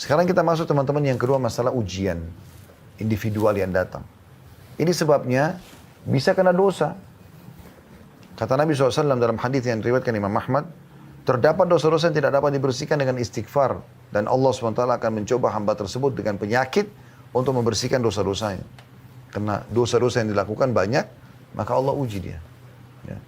Sekarang kita masuk teman-teman yang kedua, masalah ujian individual yang datang. Ini sebabnya bisa kena dosa. Kata Nabi SAW dalam hadis yang diriwayatkan Imam Ahmad, terdapat dosa-dosa yang tidak dapat dibersihkan dengan istighfar. Dan Allah SWT akan mencoba hamba tersebut dengan penyakit untuk membersihkan dosa-dosanya. Karena dosa-dosa yang dilakukan banyak, maka Allah uji dia. Ya.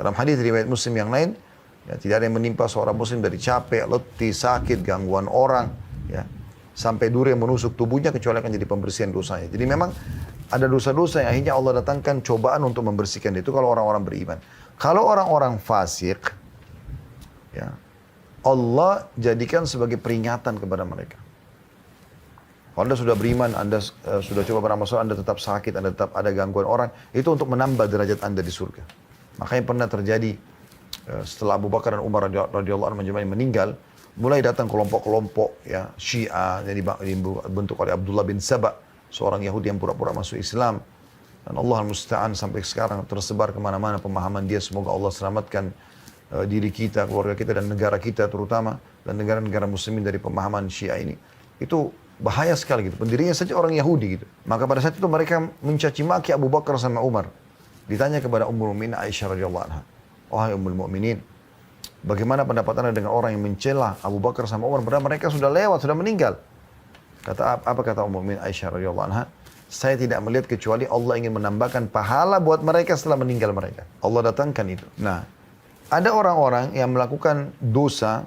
Dalam hadis riwayat Muslim yang lain, ya, tidak ada yang menimpa seorang muslim dari capek, letih, sakit, gangguan orang, ya, sampai duri yang menusuk tubuhnya kecuali akan jadi pembersihan dosanya. Jadi memang ada dosa-dosa yang akhirnya Allah datangkan cobaan untuk membersihkan itu kalau orang-orang beriman. Kalau orang-orang fasik, ya, Allah jadikan sebagai peringatan kepada mereka. Kalau Anda sudah beriman, Anda sudah coba beramal soleh, Anda tetap sakit, Anda tetap ada gangguan orang, itu untuk menambah derajat Anda di surga. Makanya pernah terjadi setelah Abu Bakar dan Umar radhiyallahu anhum meninggal, mulai datang kelompok-kelompok ya Syiah yang dibentuk oleh Abdullah bin Saba, seorang Yahudi yang pura-pura masuk Islam. Dan Allah al-Musta'an sampai sekarang tersebar kemana-mana pemahaman dia. Semoga Allah selamatkan diri kita, keluarga kita, dan negara kita terutama, dan negara-negara muslimin dari pemahaman Syiah ini. Itu bahaya sekali gitu. Pendirinya saja orang Yahudi gitu. Maka pada saat itu mereka mencaci maki Abu Bakar sama Umar. Ditanya kepada Ummul Mukminin Aisyah radhiyallahu anha, "Wahai Ummul Mukminin, bagaimana pendapat Anda dengan orang yang mencela Abu Bakar sama Umar padahal mereka sudah lewat, sudah meninggal?" Apa kata Ummul Mukminin Aisyah radhiyallahu anha? "Saya tidak melihat kecuali Allah ingin menambahkan pahala buat mereka setelah meninggal mereka." Allah datangkan itu. Nah, ada orang-orang yang melakukan dosa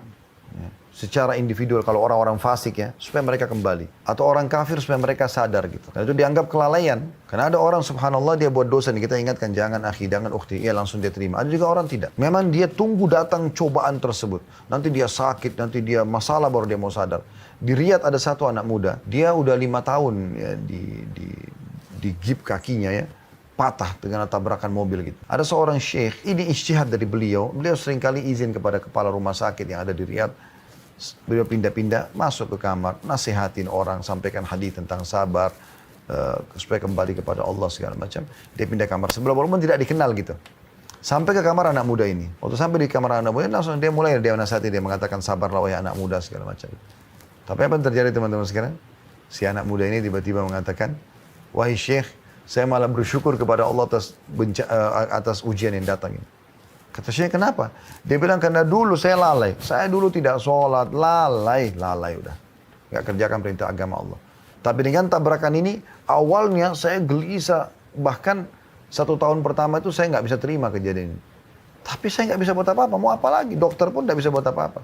ya, secara individual, kalau orang-orang fasik ya, supaya mereka kembali. Atau orang kafir supaya mereka sadar gitu. Dan itu dianggap kelalaian. Karena ada orang subhanallah dia buat dosa nih, kita ingatkan jangan akhi, jangan ukhti, ya langsung dia terima. Ada juga orang tidak. Memang dia tunggu datang cobaan tersebut. Nanti dia sakit, nanti dia masalah baru dia mau sadar. Di Riyadh ada satu anak muda, dia udah 5 tahun ya, di gip kakinya ya, patah dengan tabrakan mobil gitu. Ada seorang syekh, ini ijtihad dari beliau seringkali izin kepada kepala rumah sakit yang ada di Riyadh. Beliau pindah-pindah, masuk ke kamar, nasihatin orang, sampaikan hadis tentang sabar, supaya kembali kepada Allah segala macam. Dia pindah kamar sebelah, walaupun tidak dikenal gitu. Sampai ke kamar anak muda ini. Waktu sampai di kamar anak muda, langsung dia mulai nasihati, dia mengatakan sabarlah wahai anak muda segala macam. Tapi apa yang terjadi teman-teman sekarang? Si anak muda ini tiba-tiba mengatakan, "Wahai syekh, saya malah bersyukur kepada Allah atas ujian yang datang ini." Kata Syekh, kenapa? Dia bilang, karena dulu saya lalai. Saya dulu tidak sholat, lalai udah. Gak kerjakan perintah agama Allah. Tapi dengan tabrakan ini, awalnya saya gelisah. Bahkan 1 tahun pertama itu saya gak bisa terima kejadian ini. Tapi saya gak bisa buat apa-apa. Mau apa lagi? Dokter pun gak bisa buat apa-apa.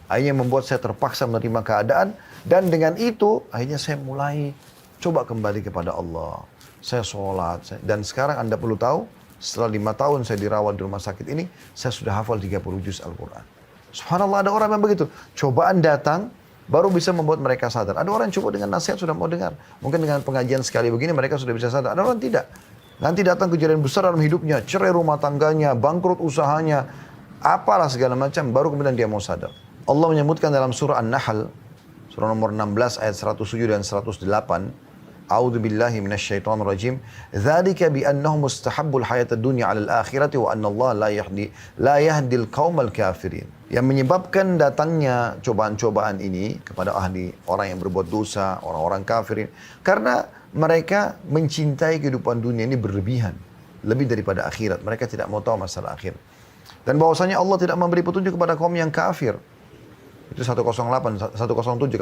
Akhirnya membuat saya terpaksa menerima keadaan. Dan dengan itu, akhirnya saya mulai coba kembali kepada Allah. Saya sholat. Dan sekarang Anda perlu tahu, setelah 5 tahun saya dirawat di rumah sakit ini, saya sudah hafal 30 juz Al-Quran. Subhanallah, ada orang yang begitu. Cobaan datang, baru bisa membuat mereka sadar. Ada orang yang coba dengan nasihat sudah mau dengar. Mungkin dengan pengajian sekali begini mereka sudah bisa sadar. Ada orang tidak. Nanti datang kejadian besar dalam hidupnya, cerai rumah tangganya, bangkrut usahanya, apalah segala macam, baru kemudian dia mau sadar. Allah menyebutkan dalam surah An-Nahl, surah nomor 16 ayat 107 dan 108, A'udzu billahi minasyaitonir rajim. Dzalika bi annahum mustahabbul hayatad dunya 'alal akhirati wa anna Allah la yahdil qaumal kafirin. Yang menyebabkan datangnya cobaan-cobaan ini kepada orang yang berbuat dosa, orang-orang kafirin, karena mereka mencintai kehidupan dunia ini berlebihan, lebih daripada akhirat. Mereka tidak mau tahu masalah akhir. Dan bahwasanya Allah tidak memberi petunjuk kepada kaum yang kafir. Itu 108, 107,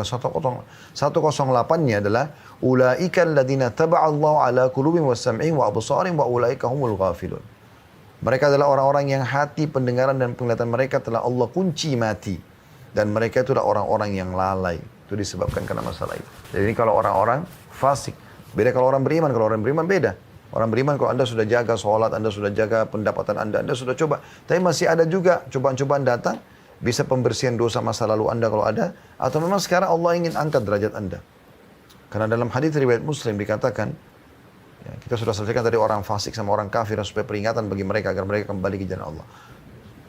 108-nya adalah ulaika alladziina taba'allahu ala qulubihim wa sam'ihim wa absarihim wa ulaika humul ghafilun. Mereka adalah orang-orang yang hati, pendengaran dan penglihatan mereka telah Allah kunci mati, dan mereka itu adalah orang-orang yang lalai. Itu disebabkan karena masalah itu. Jadi ini kalau orang-orang fasik, beda kalau orang beriman. Kalau orang beriman beda. Orang beriman kalau Anda sudah jaga sholat, Anda sudah jaga pendapatan Anda sudah coba. Tapi masih ada juga cobaan-cobaan datang. Bisa pembersihan dosa masa lalu Anda kalau ada. Atau memang sekarang Allah ingin angkat derajat Anda. Karena dalam hadis riwayat Muslim dikatakan, ya, kita sudah selesaikan tadi orang fasik sama orang kafir supaya peringatan bagi mereka agar mereka kembali ke jalan Allah.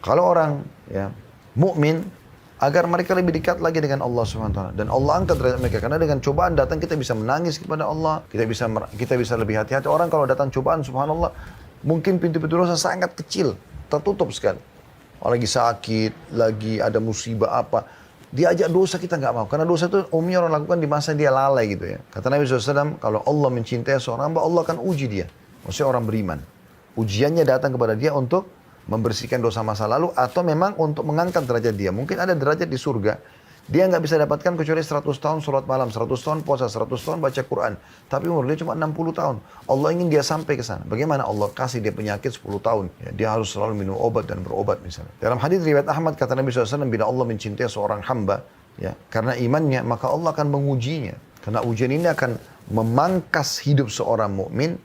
Kalau orang ya mukmin, agar mereka lebih dekat lagi dengan Allah SWT. Dan Allah angkat derajat mereka. Karena dengan cobaan datang kita bisa menangis kepada Allah. Kita bisa lebih hati-hati. Orang kalau datang cobaan subhanallah, mungkin pintu-pintu dosa sangat kecil, tertutup sekali. Lagi sakit, lagi ada musibah apa. Dia ajak dosa kita nggak mau. Karena dosa itu umumnya orang lakukan di masa dia lalai gitu ya. Kata Nabi SAW, kalau Allah mencintai seorang hamba, Allah akan uji dia. Maksudnya orang beriman. Ujiannya datang kepada dia untuk membersihkan dosa masa lalu atau memang untuk mengangkat derajat dia. Mungkin ada derajat di surga. Dia nggak bisa dapatkan kecuali 100 tahun sholat malam, 100 tahun puasa, 100 tahun baca Quran. Tapi umur dia cuma 60 tahun. Allah ingin dia sampai ke sana. Bagaimana Allah kasih dia penyakit 10 tahun? Ya, dia harus selalu minum obat dan berobat misalnya. Dalam hadis riwayat Ahmad kata Nabi SAW, bila Allah mencintai seorang hamba, ya, karena imannya, maka Allah akan mengujinya. Karena ujian ini akan memangkas hidup seorang mukmin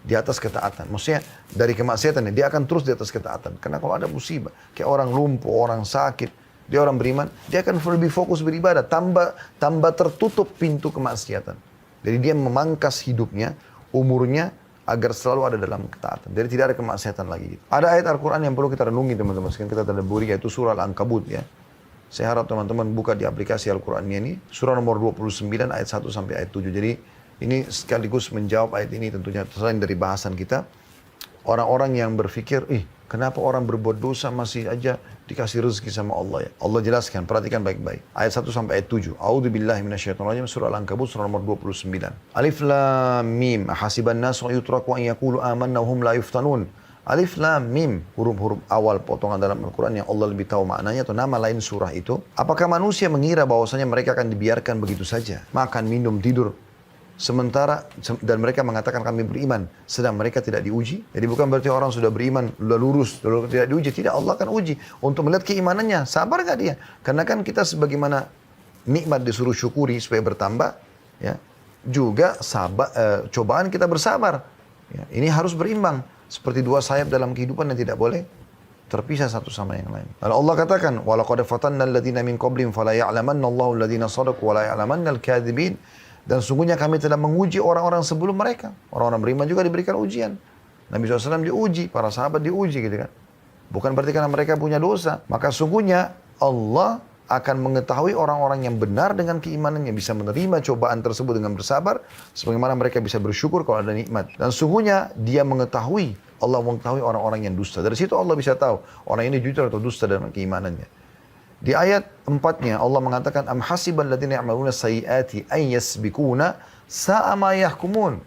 di atas ketaatan. Maksudnya dari kemaksiatan, dia akan terus di atas ketaatan. Karena kalau ada musibah, kayak orang lumpuh, orang sakit, dia orang beriman, dia akan lebih fokus beribadah, tambah tertutup pintu kemaksiatan. Jadi dia memangkas hidupnya, umurnya, agar selalu ada dalam ketaatan. Jadi tidak ada kemaksiatan lagi. Ada ayat Al-Quran yang perlu kita renungi teman-teman, sekarang kita tadabburi, yaitu surah Al-Ankabut ya. Saya harap teman-teman buka di aplikasi Al-Qurannya ini, surah nomor 29 ayat 1 sampai ayat 7. Jadi ini sekaligus menjawab ayat ini tentunya selain dari bahasan kita. Orang-orang yang berpikir, kenapa orang berbuat dosa masih aja dikasih rezeki sama Allah ya? Allah jelaskan, perhatikan baik-baik. Ayat 1 sampai ayat 7. A'udzubillahi minasyaitonirrajim, surah Al-Ankabut, surah nomor 29. Alif Lam Mim, ahasiban nasu yutraku an yaqulu amanna hum la yuftanun. Alif Lam Mim, huruf-huruf awal potongan dalam Al-Quran yang Allah lebih tahu maknanya atau nama lain surah itu. Apakah manusia mengira bahwasanya mereka akan dibiarkan begitu saja? Makan, minum, tidur. Sementara, dan mereka mengatakan kami beriman, sedang mereka tidak diuji. Jadi bukan berarti orang sudah beriman, sudah lurus, lalu tidak diuji. Tidak, Allah akan uji untuk melihat keimanannya. Sabar gak dia? Karena kan kita sebagaimana nikmat disuruh syukuri supaya bertambah, ya, juga cobaan kita bersabar. Ya, ini harus berimbang. Seperti dua sayap dalam kehidupan yang tidak boleh terpisah satu sama yang lain. Lalu Allah katakan, وَلَقَدْ فَتَنَّا الَّذِينَ مِنْ قَبْلِهِمْ فَلَا يَعْلَمَنَّ اللَّهُ الَّذِينَ صَدَقُوا وَلَا يَعْلَمَنَّ الْكَاذِبِينَ. Dan sungguhnya kami telah menguji orang-orang sebelum mereka. Orang-orang beriman juga diberikan ujian. Nabi SAW diuji, para sahabat diuji gitu kan. Bukan berarti karena mereka punya dosa. Maka sungguhnya Allah akan mengetahui orang-orang yang benar dengan keimanannya. Bisa menerima cobaan tersebut dengan bersabar. Sebagaimana mereka bisa bersyukur kalau ada nikmat. Dan sungguhnya dia mengetahui, Allah mengetahui orang-orang yang dusta. Dari situ Allah bisa tahu orang ini jujur atau dusta dalam keimanannya. Di ayat 4-nya Allah mengatakan am hasibal ladzina ya'maluna sayyiati ay yasbikuna sa'a ma yahkumun.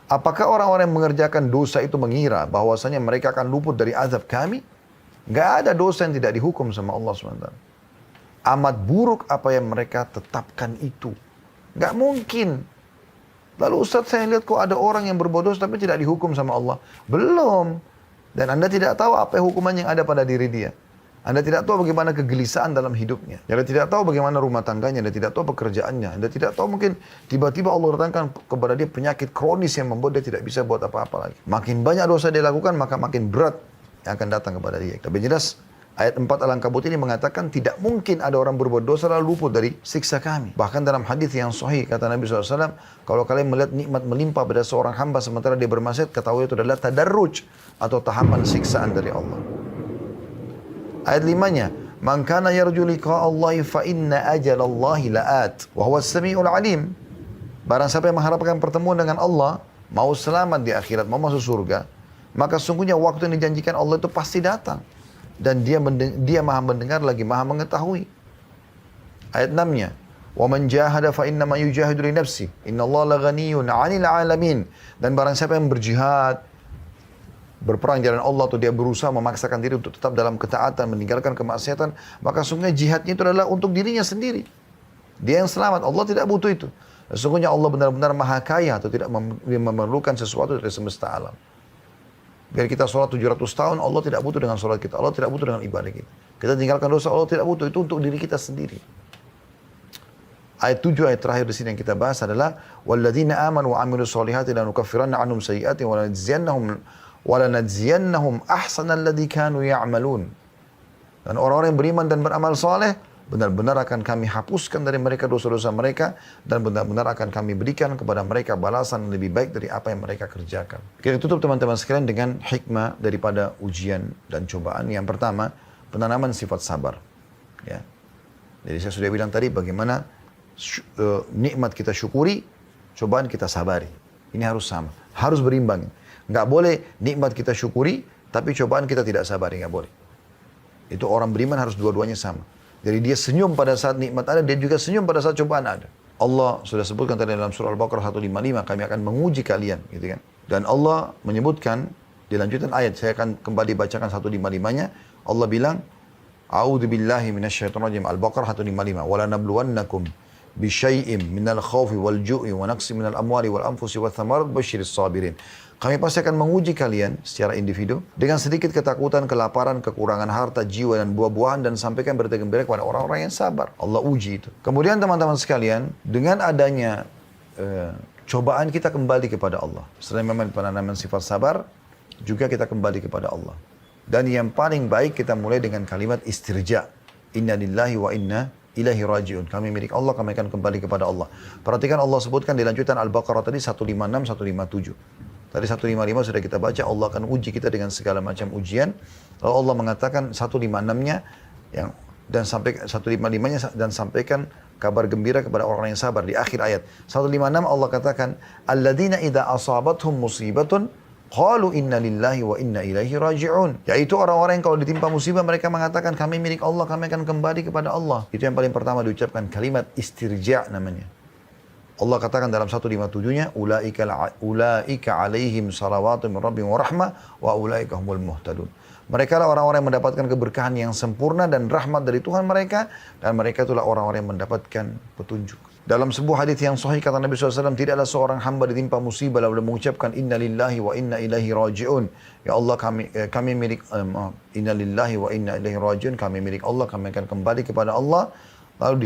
Apakah orang-orang yang mengerjakan dosa itu mengira bahwasanya mereka akan luput dari azab kami? Enggak ada dosa yang tidak dihukum sama Allah SWT. Amat buruk apa yang mereka tetapkan itu. Enggak mungkin. Lalu Ustaz, saya lihat kok ada orang yang berbuat dosa tapi tidak dihukum sama Allah. Belum. Dan Anda tidak tahu apa hukuman yang ada pada diri dia. Anda tidak tahu bagaimana kegelisahan dalam hidupnya. Anda tidak tahu bagaimana rumah tangganya. Anda tidak tahu pekerjaannya. Anda tidak tahu mungkin tiba-tiba Allah datangkan kepada dia penyakit kronis yang membuat dia tidak bisa buat apa-apa lagi. Makin banyak dosa dia lakukan, maka makin berat yang akan datang kepada dia. Tapi jelas ayat 4 Al-Ankabut ini mengatakan tidak mungkin ada orang berbuat dosa lalu luput dari siksa kami. Bahkan dalam hadis yang sahih kata Nabi SAW, kalau kalian melihat nikmat melimpah pada seorang hamba sementara dia bermaksiat, ketahui itu adalah tadarruj atau tahapan siksaan dari Allah. Ayat 5-nya, man kana yarju liqa Allah fa inna ajalallahi la'at wa huwa as-sami'ul 'alim. Barang siapa yang mengharapkan pertemuan dengan Allah, mau selamat di akhirat, mau masuk surga, maka sungguhnya waktu yang dijanjikan Allah itu pasti datang. Dan dia maha mendengar lagi maha mengetahui. Ayat 6-nya, wa man jahada fa inna ma yujahidu li nafsi innallaha laghaniyun 'anil 'alamin. Dan barang siapa yang berjihad, berperang jalan Allah atau dia berusaha memaksakan diri untuk tetap dalam ketaatan, meninggalkan kemaksiatan, maka sungguhnya jihadnya itu adalah untuk dirinya sendiri. Dia yang selamat, Allah tidak butuh itu. Sesungguhnya Allah benar-benar maha kaya atau tidak memerlukan sesuatu dari semesta alam. Biar kita sholat 700 tahun, Allah tidak butuh dengan sholat kita. Allah tidak butuh dengan ibadah kita. Kita tinggalkan dosa, Allah tidak butuh. Itu untuk diri kita sendiri. Ayat 7, ayat terakhir di sini yang kita bahas adalah وَالَّذِينَ آمَنُوا وَعَمِلُوا الصَّالِحَاتِ لَنُكَفِّرَنَّ عَنْهُمْ سَيِّئَاتِهِمْ وَلَنَجْزِيَنَّهُمْ أَحْسَنَ الَّذِي كَانُوا يَعْمَلُونَ. Dan orang-orang yang beriman dan beramal saleh, benar-benar akan kami hapuskan dari mereka dosa-dosa mereka, dan benar-benar akan kami berikan kepada mereka balasan yang lebih baik dari apa yang mereka kerjakan. Kita tutup teman-teman sekalian dengan hikmah daripada ujian dan cobaan. Yang pertama, penanaman sifat sabar. Ya. Jadi saya sudah bilang tadi bagaimana nikmat kita syukuri, cobaan kita sabari. Ini harus sama, harus berimbang. Nggak boleh nikmat kita syukuri, tapi cobaan kita tidak sabari, nggak boleh. Itu orang beriman harus dua-duanya sama. Jadi dia senyum pada saat nikmat ada, dia juga senyum pada saat cobaan ada. Allah sudah sebutkan tadi dalam surah Al-Baqarah 155, kami akan menguji kalian, gitu kan. Dan Allah menyebutkan di lanjutan ayat, saya akan kembali bacakan 155-nya. Allah bilang, A'udzu billahi minasyaitonir rajim. Al-Baqarah 155. Wala nabluwannakum bisyai'im minal khaufi wal ju'i wa naqsi minal amwali wal anfusi wath thamarat basyiris sabirin. Kami pasti akan menguji kalian secara individu dengan sedikit ketakutan, kelaparan, kekurangan harta, jiwa dan buah-buahan dan sampaikan berita gembira kepada orang-orang yang sabar. Allah uji itu. Kemudian teman-teman sekalian, dengan adanya cobaan kita kembali kepada Allah. Selain memang penanaman sifat sabar, juga kita kembali kepada Allah. Dan yang paling baik kita mulai dengan kalimat istirja. Inna lillahi wa inna ilahi raji'un. Kami milik Allah, kami akan kembali kepada Allah. Perhatikan Allah sebutkan di lanjutan Al-Baqarah tadi 156, 157. Tadi 155 sudah kita baca, Allah akan uji kita dengan segala macam ujian. Lalu Allah mengatakan 156-nya yang dan sampai 155-nya dan sampaikan kabar gembira kepada orang yang sabar di akhir ayat. 156 Allah katakan, alladzina idza asabathum musibatun qalu inna lillahi wa inna ilaihi raji'un. Yaitu orang-orang yang kalau ditimpa musibah mereka mengatakan kami milik Allah, kami akan kembali kepada Allah. Itu yang paling pertama diucapkan, kalimat istirja namanya. Allah katakan dalam 157-nya, ulaika alaihim salawatu min rabbihim wa rahmah wa ulaika humul muhtadun. Mereka lah orang-orang yang mendapatkan keberkahan yang sempurna dan rahmat dari Tuhan mereka, dan mereka itulah orang-orang yang mendapatkan petunjuk. Dalam sebuah hadis yang sahih kata Nabi SAW, tidaklah seorang hamba ditimpa musibah lalu mengucapkan inna lillahi wa inna ilaihi raji'un. Ya Allah kami milik inna lillahi wa inna ilaihi raji'un, kami milik Allah, kami akan kembali kepada Allah. Lalu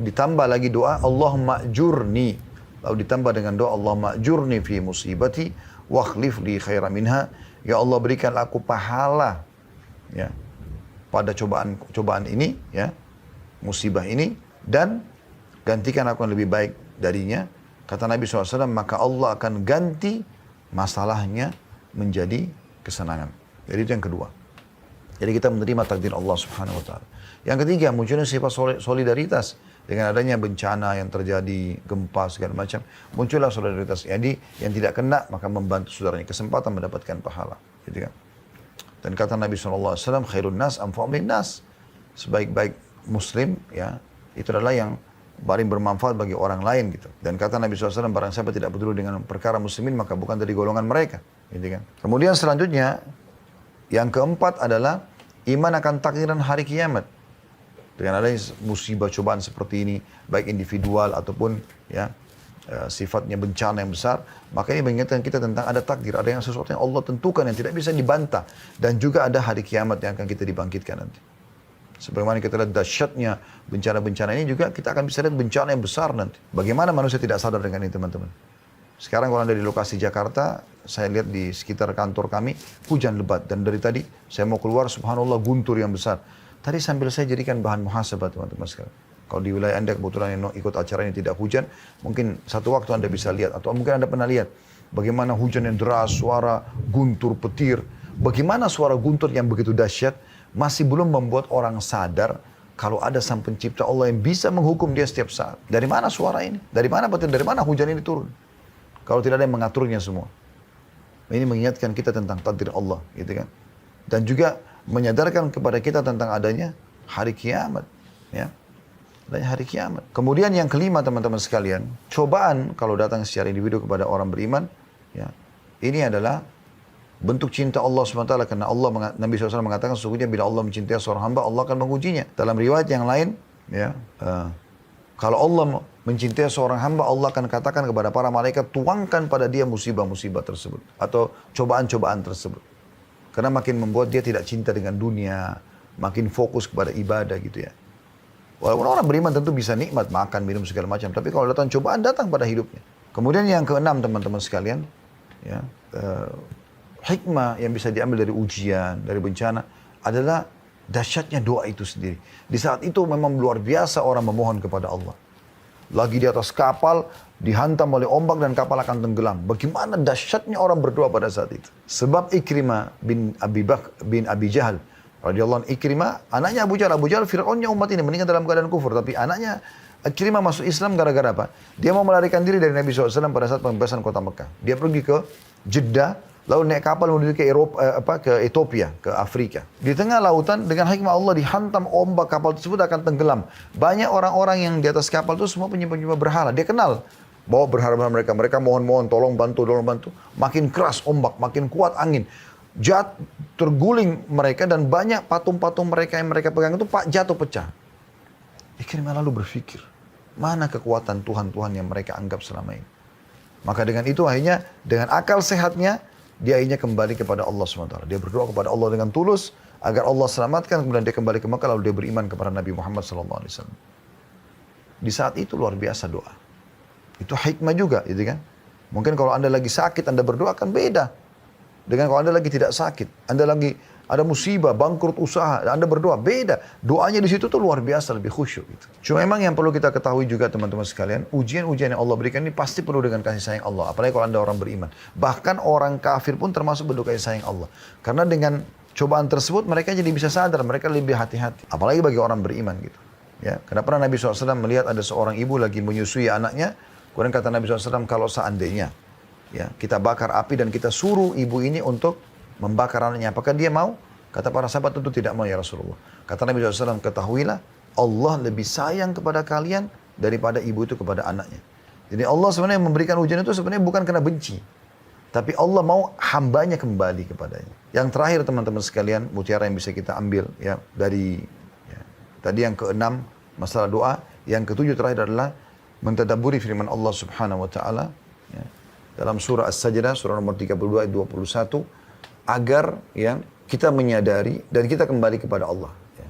ditambah lagi doa Allahumma ajurni. Lalu ditambah dengan doa Allahumma ajurni fi musibati wa akhlif li khairan minha. Ya Allah berikanlah aku pahala ya pada cobaan ini ya, musibah ini, dan gantikan aku yang lebih baik darinya. Kata Nabi SAW, maka Allah akan ganti masalahnya menjadi kesenangan. Jadi itu yang kedua. Jadi kita menerima takdir Allah Subhanahu wa taala. Yang ketiga, munculnya sifat solidaritas. Dengan adanya bencana yang terjadi, gempa segala macam, muncullah solidaritas. Jadi yang tidak kena maka membantu saudaranya, kesempatan mendapatkan pahala. Gitu kan? Dan kata Nabi SAW, khairun nas anfa'u bin nas. Sebaik-baik muslim ya, itu adalah yang paling bermanfaat bagi orang lain gitu. Dan kata Nabi SAW, barang siapa tidak peduli dengan perkara muslimin maka bukan dari golongan mereka. Gitu kan? Kemudian selanjutnya, yang keempat adalah iman akan takdiran hari kiamat. Dengan adanya musibah cobaan seperti ini, baik individual ataupun ya sifatnya bencana yang besar, maka ini mengingatkan kita tentang ada takdir, ada yang sesuatu yang Allah tentukan yang tidak bisa dibantah, dan juga ada hari kiamat yang akan kita dibangkitkan nanti. Sebagaimana kita lihat dahsyatnya bencana-bencana ini, juga kita akan bisa lihat bencana yang besar nanti. Bagaimana manusia tidak sadar dengan ini, teman-teman? Sekarang kalau Anda di lokasi Jakarta, saya lihat di sekitar kantor kami, hujan lebat. Dan dari tadi saya mau keluar, subhanallah, guntur yang besar. Tadi sambil saya jadikan bahan muhasabah, teman-teman sekalian. Kalau di wilayah Anda kebetulan yang ikut acara ini tidak hujan, mungkin satu waktu Anda bisa lihat. Atau mungkin Anda pernah lihat bagaimana hujan yang deras, suara guntur, petir. Bagaimana suara guntur yang begitu dahsyat masih belum membuat orang sadar kalau ada sang pencipta Allah yang bisa menghukum dia setiap saat. Dari mana suara ini? Dari mana petir? Dari mana hujan ini turun? Kalau tidak ada yang mengaturnya semua. Ini mengingatkan kita tentang takdir Allah, gitu kan. Dan juga menyadarkan kepada kita tentang adanya hari kiamat, ya. Adanya hari kiamat. Kemudian yang kelima, teman-teman sekalian, cobaan kalau datang secara individu kepada orang beriman, ya. Ini adalah bentuk cinta Allah SWT, karena Nabi SAW mengatakan sesungguhnya bila Allah mencintai seorang hamba, Allah akan mengujinya. Dalam riwayat yang lain, ya, kalau Allah mencintai seorang hamba, Allah akan katakan kepada para malaikat, tuangkan pada dia musibah-musibah tersebut atau cobaan-cobaan tersebut. Karena makin membuat dia tidak cinta dengan dunia, makin fokus kepada ibadah gitu ya. Walaupun orang beriman tentu bisa nikmat, makan, minum segala macam. Tapi kalau datang cobaan, datang pada hidupnya. Kemudian yang keenam, teman-teman sekalian, ya, hikmah yang bisa diambil dari ujian, dari bencana adalah dahsyatnya doa itu sendiri. Di saat itu memang luar biasa orang memohon kepada Allah. Lagi di atas kapal, dihantam oleh ombak dan kapal akan tenggelam. Bagaimana dahsyatnya orang berdoa pada saat itu. Sebab Ikrimah bin Abi Jahal, radhiyallahu anhu, Ikrimah, anaknya Abu Jahal, Fir'aunnya umat ini meninggal dalam keadaan kufur. Tapi anaknya Ikrimah masuk Islam gara-gara apa? Dia mau melarikan diri dari Nabi SAW pada saat pembebasan kota Mekah. Dia pergi ke Jeddah Lalu naik kapal menuju ke Eropa, ke Ethiopia, ke Afrika. Di tengah lautan dengan hikmah Allah dihantam ombak, kapal tersebut akan tenggelam. Banyak orang-orang yang di atas kapal itu semua penyembah-penyembah berhala. Dia kenal bawa berhala mereka. Mereka mohon-mohon, tolong bantu, tolong bantu. Makin keras ombak, makin kuat angin. Terguling mereka dan banyak patung-patung mereka yang mereka pegang itu jatuh pecah. Ikrimah lalu berpikir, mana kekuatan Tuhan-Tuhan yang mereka anggap selama ini. Maka dengan itu akhirnya dengan akal sehatnya, dia akhirnya kembali kepada Allah SWT. Dia berdoa kepada Allah dengan tulus agar Allah selamatkan. Kemudian dia kembali ke Makkah lalu dia beriman kepada Nabi Muhammad SAW. Di saat itu luar biasa doa. Itu hikmah juga, gitu kan? Mungkin kalau anda lagi sakit, anda berdoa kan beda. Dengan kalau anda lagi tidak sakit, anda lagi ada musibah, bangkrut usaha, anda berdoa beda. Doanya di situ tuh luar biasa, lebih khusyuk. Gitu. Cuma memang yang perlu kita ketahui juga teman-teman sekalian, ujian-ujian yang Allah berikan ini pasti penuh dengan kasih sayang Allah. Apalagi kalau anda orang beriman. Bahkan orang kafir pun termasuk bentuk kasih sayang Allah. Karena dengan cobaan tersebut mereka jadi bisa sadar, mereka lebih hati-hati. Apalagi bagi orang beriman gitu. Ya, karena pernah Nabi SAW melihat ada seorang ibu lagi menyusui anaknya. Kemudian kata Nabi SAW, kalau seandainya ya kita bakar api dan kita suruh ibu ini untuk membakar anaknya, apakah dia mau? Kata para sahabat tentu tidak mau ya Rasulullah. Kata Nabi SAW, ketahuilah Allah lebih sayang kepada kalian daripada ibu itu kepada anaknya. Jadi Allah sebenarnya memberikan ujian itu sebenarnya bukan karena benci. Tapi Allah mau hambanya kembali kepadanya. Yang terakhir teman-teman sekalian, mutiara yang bisa kita ambil ya dari tadi yang keenam masalah doa. Yang ketujuh terakhir adalah mentadabburi firman Allah Subhanahu wa taala ya, dalam surah As-Sajdah surah nomor 32 ayat 21 agar ya kita menyadari dan kita kembali kepada Allah. Ya.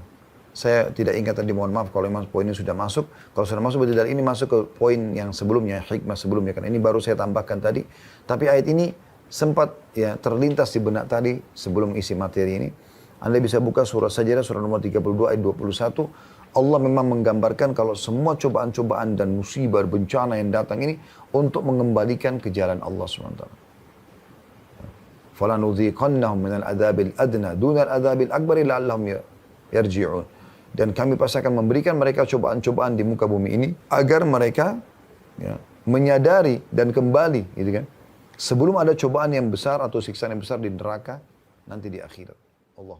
Saya tidak ingat tadi, mohon maaf kalau memang poin ini sudah masuk. Kalau sudah masuk berarti dari ini masuk ke poin yang sebelumnya, hikmah sebelumnya. Karena ini baru saya tambahkan tadi. Tapi ayat ini sempat ya terlintas di benak tadi sebelum isi materi ini. Anda bisa buka surah Sajdah surah nomor 32 ayat 21. Allah memang menggambarkan kalau semua cobaan-cobaan dan musibah, bencana yang datang ini untuk mengembalikan ke jalan Allah SWT. فَلَنُذِيقَنَّهُمْ مِنَ الْعَذَابِ الْأَدْنَى دُونَ الْعَذَابِ الْأَكْبَرِ لَعَلَّهُمْ يَرْجِعُونَ. Dan kami pasti akan memberikan mereka cobaan-cobaan di muka bumi ini agar mereka ya, menyadari dan kembali, gitu kan? Sebelum ada cobaan yang besar atau siksaan yang besar di neraka nanti di akhirat. Allah